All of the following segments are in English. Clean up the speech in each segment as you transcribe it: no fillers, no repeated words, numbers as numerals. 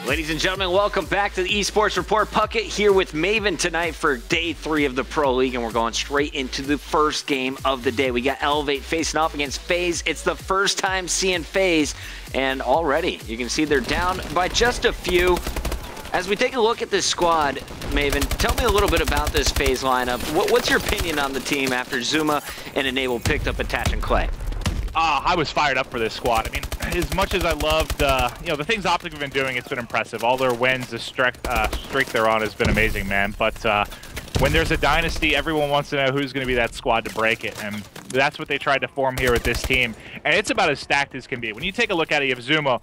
Ladies and gentlemen, welcome back to the Esports Report. Puckett here with Maven tonight for day 3 of the Pro League, and we're going straight into the first game of the day. We got Elevate facing off against Faze. It's the first time seeing Faze, and already you can see they're down by just a few. As we take a look at this squad, Maven, tell me a little bit about this Faze lineup. What's your opinion on the team after Zuma and Enable picked up Attach and Clay? I was fired up for this squad. I mean, as much as I loved, the things Optic have been doing, it's been impressive. All their wins, the streak they're on has been amazing, man. But when there's a dynasty, everyone wants to know who's going to be that squad to break it. And that's what they tried to form here with this team. And it's about as stacked as can be. When you take a look at it, you have Zuma,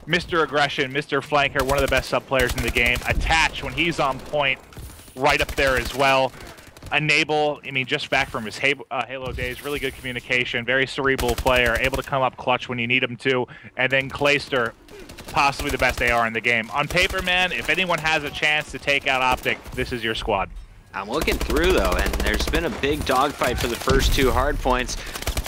Mr. Aggression, Mr. Flanker, one of the best sub players in the game. Attach, when he's on point, right up there as well. Enable, I mean, just back from his Halo days, really good communication, very cerebral player, able to come up clutch when you need him to. And then Clayster, possibly the best AR in the game. On paper, man, if anyone has a chance to take out Optic, this is your squad. I'm looking through, though, and there's been a big dogfight for the first 2 hard points.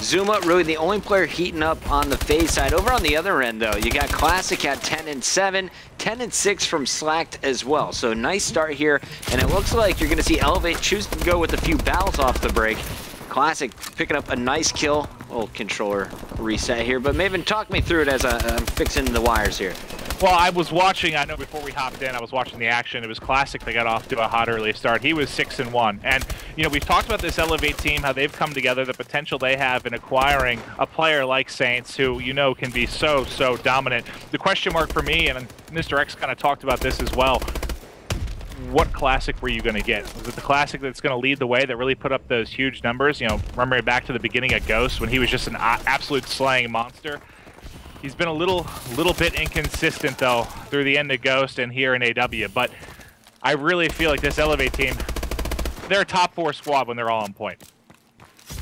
Zuma, really the only player heating up on the Faze side. Over on the other end, though, you got Classic at 10-7, 10-6 from Slacked as well. So nice start here, and it looks like you're going to see Elevate choose to go with a few battles off the break. Classic picking up a nice kill. Little controller reset here, but Maven, talk me through it as I'm fixing the wires here. Well, I was watching, I know before we hopped in, I was watching the action. It was Classic that got off to a hot early start. He was 6-1. And, you know, we've talked about this Elevate team, how they've come together, the potential they have in acquiring a player like Saints, who, you know, can be so dominant. The question mark for me, and Mr. X kind of talked about this as well, what Classic were you going to get? Was it the Classic that's going to lead the way, that really put up those huge numbers? You know, remember back to the beginning of Ghost when he was just an absolute slaying monster? He's been a little bit inconsistent, though, through the end of Ghost and here in AW. But I really feel like this Elevate team, they're a top 4 squad when they're all on point.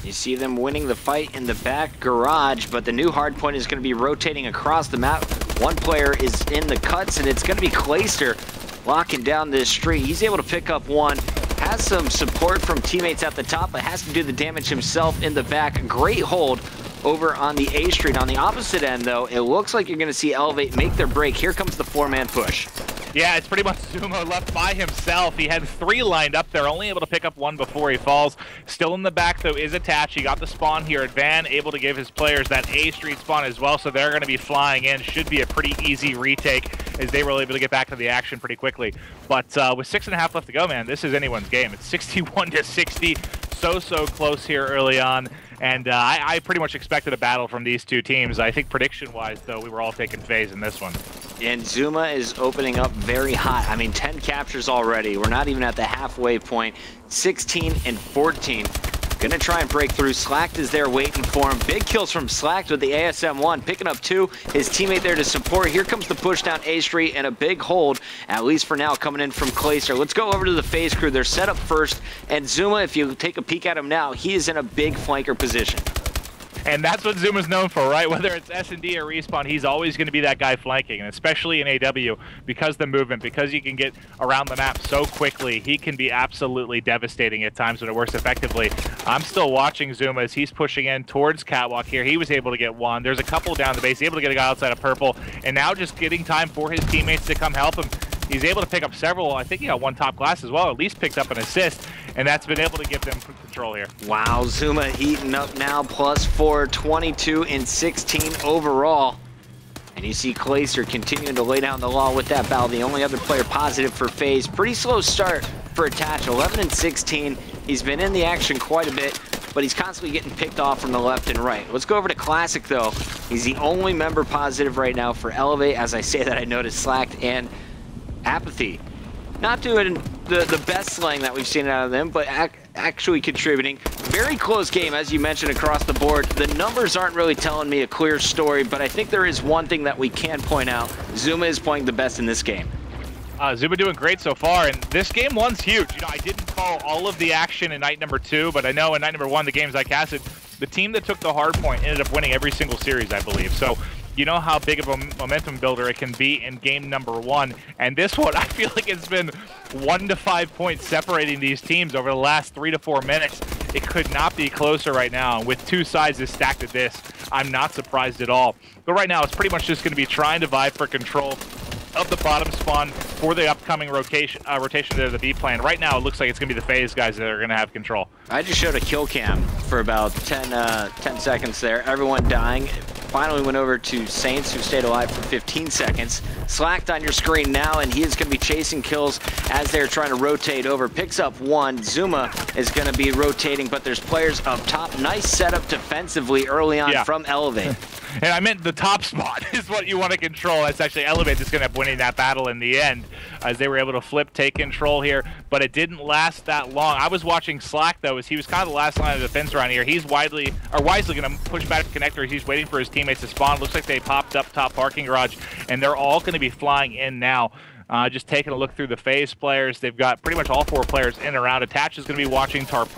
You see them winning the fight in the back garage, but the new hard point is going to be rotating across the map. One player is in the cuts, and it's going to be Clayster locking down this street. He's able to pick up one. Has some support from teammates at the top, but has to do the damage himself in the back. Great hold over on the A Street. On the opposite end, though, it looks like you're going to see Elevate make their break. Here comes the 4-man push. Yeah, it's pretty much Zuma left by himself. He had 3 lined up there, only able to pick up 1 before he falls. Still in the back, though, is Attach. He got the spawn here at Van, able to give his players that A Street spawn as well, so they're going to be flying in. Should be a pretty easy retake, as they were able to get back to the action pretty quickly. But with 6.5 left to go, man, this is anyone's game. It's 61-60, so close here early on. And I pretty much expected a battle from these 2 teams. I think prediction-wise, though, we were all taking Faze in this one. And Zuma is opening up very hot. I mean, 10 captures already. We're not even at the halfway point. 16-14. Gonna try and break through. Slacked is there waiting for him. Big kills from Slacked with the ASM-1. Picking up 2. His teammate there to support. Here comes the push down A Street and a big hold, at least for now, coming in from Clayster. Let's go over to the Faze crew. They're set up first. And Zuma, if you take a peek at him now, he is in a big flanker position. And that's what Zuma's known for, right? Whether it's S&D or Respawn, he's always going to be that guy flanking. And especially in AW, because the movement, because you can get around the map so quickly, he can be absolutely devastating at times when it works effectively. I'm still watching Zuma as he's pushing in towards Catwalk here. He was able to get 1. There's a couple down the base, able to get a guy outside of purple. And now just getting time for his teammates to come help him. He's able to pick up several. I think he got 1 top glass as well, at least picked up an assist, and that's been able to give them control here. Wow, Zuma heating up now, +4, 22-16 overall. And you see Clayster continuing to lay down the law with that battle. The only other player positive for Faze. Pretty slow start for Attach, 11-16. He's been in the action quite a bit, but he's constantly getting picked off from the left and right. Let's go over to Classic, though. He's the only member positive right now for Elevate. As I say that, I noticed Slacked and Apathy. Not doing the best slaying that we've seen out of them, but actually contributing. Very close game, as you mentioned, across the board. The numbers aren't really telling me a clear story, but I think there is one thing that we can point out. Zuma is playing the best in this game. Zuma doing great so far, and this game 1's huge. You know, I didn't call all of the action in night number 2, but I know in night number 1, the games I casted, the team that took the hard point ended up winning every single series, I believe. So you know how big of a momentum builder it can be in game number 1. And this one, I feel like it's been 1 to 5 points separating these teams over the last 3 to 4 minutes. It could not be closer right now. With 2 sides as stacked at this, I'm not surprised at all. But right now, it's pretty much just going to be trying to vie for control. of the bottom spawn for the upcoming rotation to the B plane. Right now, it looks like it's going to be the Faze guys that are going to have control. I just showed a kill cam for about 10 seconds there. Everyone dying. Finally went over to Saints, who stayed alive for 15 seconds. Slacked on your screen now, and he is going to be chasing kills as they're trying to rotate over. Picks up one. Zuma is going to be rotating, but there's players up top. Nice setup defensively early on from Elevate. And I meant the top spot is what you want to control. That's actually Elevate that's going to end up winning that battle in the end, as they were able to flip, take control here. But it didn't last that long. I was watching Slack, though, as he was kind of the last line of defense around here. He's wisely going to push back the connector. He's waiting for his teammates to spawn. Looks like they popped up top parking garage, and they're all going to be flying in now. Just taking a look through the Faze players. They've got pretty much all 4 players in and around. Attach is going to be watching top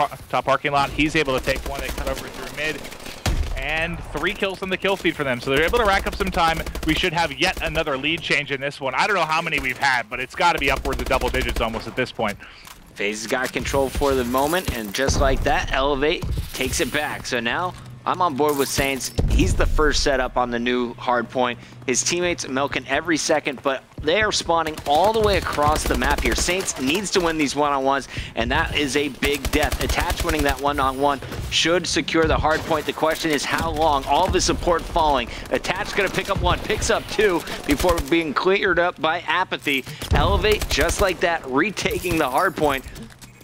parking lot. He's able to take one. They cut over through mid. And 3 kills on the kill feed for them. So they're able to rack up some time. We should have yet another lead change in this one. I don't know how many we've had, but it's got to be upwards of double digits almost at this point. FaZe has got control for the moment, and just like that, Elevate takes it back. So now I'm on board with Saints. He's the first setup on the new hard point. His teammates milking every second, but they are spawning all the way across the map here. Saints needs to win these one-on-ones, and that is a big death. Attach winning that one-on-one should secure the hard point. The question is how long? All of his support falling. Attach gonna pick up 1, picks up 2 before being cleared up by Apathy. Elevate, just like that, retaking the hard point.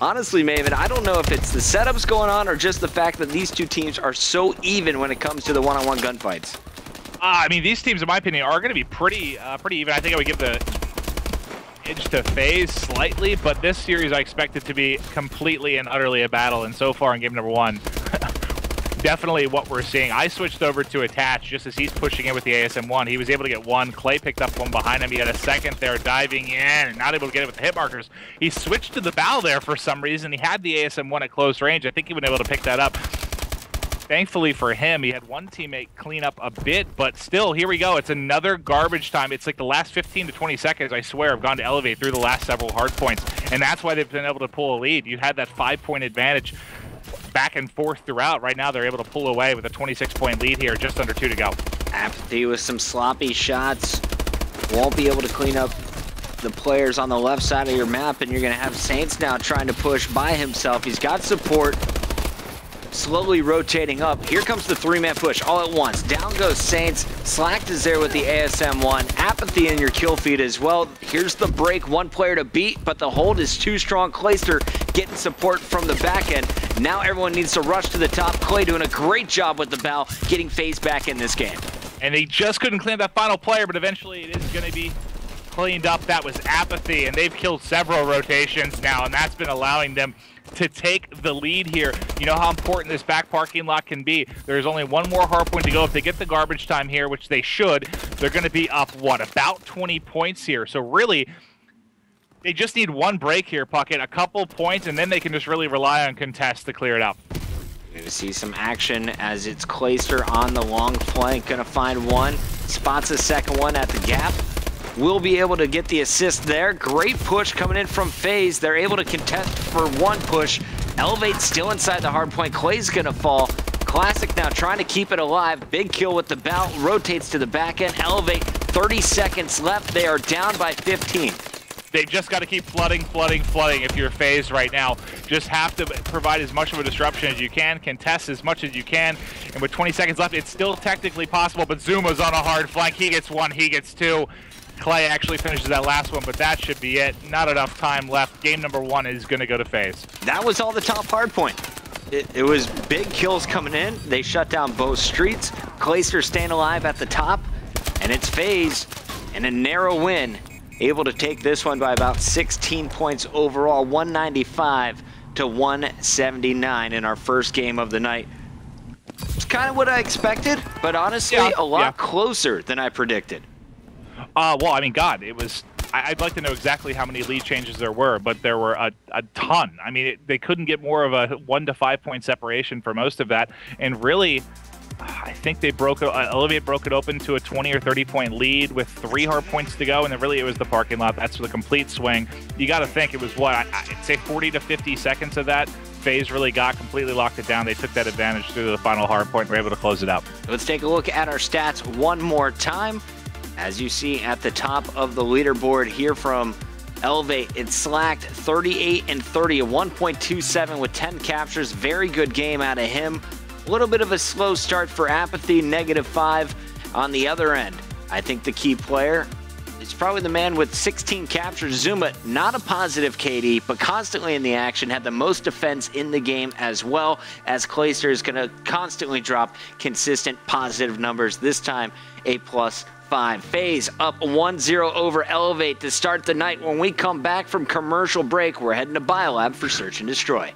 Honestly, Maven, I don't know if it's the setups going on or just the fact that these two teams are so even when it comes to the one-on-one gunfights. I mean, these teams, in my opinion, are going to be pretty even. I think I would give the edge to Faze slightly, but this series I expect it to be completely and utterly a battle. And so far in game number 1, definitely what we're seeing. I switched over to Attach just as he's pushing in with the ASM-1. He was able to get 1. Clay picked up 1 behind him. He had a second there diving in and not able to get it with the hit markers. He switched to the bow there for some reason. He had the ASM-1 at close range. I think he was able to pick that up. Thankfully for him, he had 1 teammate clean up a bit, but still, here we go. It's another garbage time. It's like the last 15 to 20 seconds, I swear, have gone to Elevate through the last several hard points, and that's why they've been able to pull a lead. You had that 5-point advantage back and forth throughout. Right now, they're able to pull away with a 26-point lead here, just under 2 to go. Apathy with some sloppy shots. Won't be able to clean up the players on the left side of your map, and you're going to have Saints now trying to push by himself. He's got support. Slowly rotating up. Here comes the 3-man push all at once. Down goes Saints. Slacked is there with the ASM-1. Apathy in your kill feed as well. Here's the break. 1 player to beat, but the hold is too strong. Clayster getting support from the back end. Now everyone needs to rush to the top. Clay doing a great job with the bow, getting Faze back in this game. And they just couldn't clean that final player, but eventually it is going to be cleaned up. That was Apathy, and they've killed several rotations now, and that's been allowing them to take the lead here. You know how important this back parking lot can be. There's only 1 more hard point to go. If they get the garbage time here, which they should, they're going to be up, what, about 20 points here. So really, they just need 1 break here, Puckett, a couple points, and then they can just really rely on contests to clear it up. You're going to see some action as it's Clayster on the long flank. Going to find 1. Spots a second one at the gap. Will be able to get the assist there. Great push coming in from Faze. They're able to contest for 1 push. Elevate still inside the hard point. Clay's gonna fall. Classic now trying to keep it alive. Big kill with the bout. Rotates to the back end. Elevate, 30 seconds left. They are down by 15. They've just got to keep flooding if you're Faze right now. Just have to provide as much of a disruption as you can, contest as much as you can, and with 20 seconds left, it's still technically possible, but Zuma's on a hard flank. He gets 1, he gets 2. Clay actually finishes that last one, but that should be it. Not enough time left. Game number 1 is going to go to Faze. That was all the top hard point. It was big kills coming in. They shut down both streets. Clayster staying alive at the top, and it's Faze in a narrow win. Able to take this one by about 16 points overall, 195 to 179 in our first game of the night. It's kind of what I expected, but honestly, a lot closer than I predicted. Well, I mean, God, it was... I'd like to know exactly how many lead changes there were, but there were a ton. I mean, they couldn't get more of a 1 to 5 point separation for most of that, and really... I think they Elevate broke it open to a 20 or 30 point lead with 3 hard points to go, and then really it was the parking lot. That's the complete swing. You got to think it was what, I'd say 40 to 50 seconds of that. Faze really completely locked it down. They took that advantage through the final hard point and were able to close it out. Let's take a look at our stats one more time. As you see at the top of the leaderboard here from Elevate, it's slacked 38 and 30, a 1.27 with 10 captures. Very good game out of him. A little bit of a slow start for Apathy, -5 on the other end. I think the key player is probably the man with 16 captures. Zuma, not a positive KD, but constantly in the action, had the most defense in the game as well, as Clayster is going to constantly drop consistent positive numbers, this time a +5. Faze up 1-0 over Elevate to start the night. When we come back from commercial break, we're heading to Biolab for Search and Destroy.